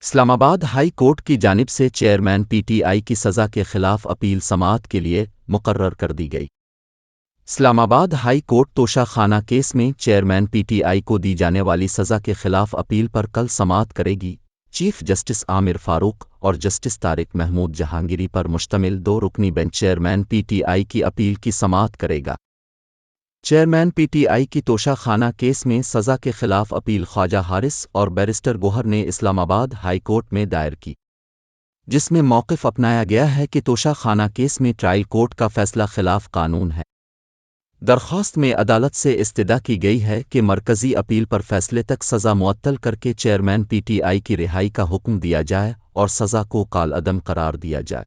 اسلام آباد high court کی جانب سے چیئرمین پی ٹی آئی کی سزا کے خلاف اپیل سماعت کے لیے مقرر کر دی گئی۔ اسلام آباد ہائی کورٹ توشہ خانہ کیس میں چیئرمین پی ٹی آئی کو دی جانے والی سزا کے خلاف اپیل پر کل سماعت کرے گی۔ چیف جسٹس عامر فاروق اور جسٹس طارق محمود جہانگیری پر مشتمل 2 رکنی bench chairman P T I کی اپیل کی سماعت کرے گا۔ چیئرمین پی ٹی آئی کی توشہ خانہ کیس میں سزا کے خلاف اپیل خواجہ حارث اور بیرسٹر گوہر نے اسلام آباد ہائی کورٹ میں دائر کی، جس میں موقف اپنایا گیا ہے کہ توشہ خانہ کیس میں ٹرائل کورٹ کا فیصلہ خلاف قانون ہے۔ درخواست میں عدالت سے استدعا کی گئی ہے کہ مرکزی اپیل پر فیصلے تک سزا معطل کر کے چیئرمین پی ٹی آئی کی رہائی کا حکم دیا جائے اور سزا کو کالعدم قرار دیا جائے۔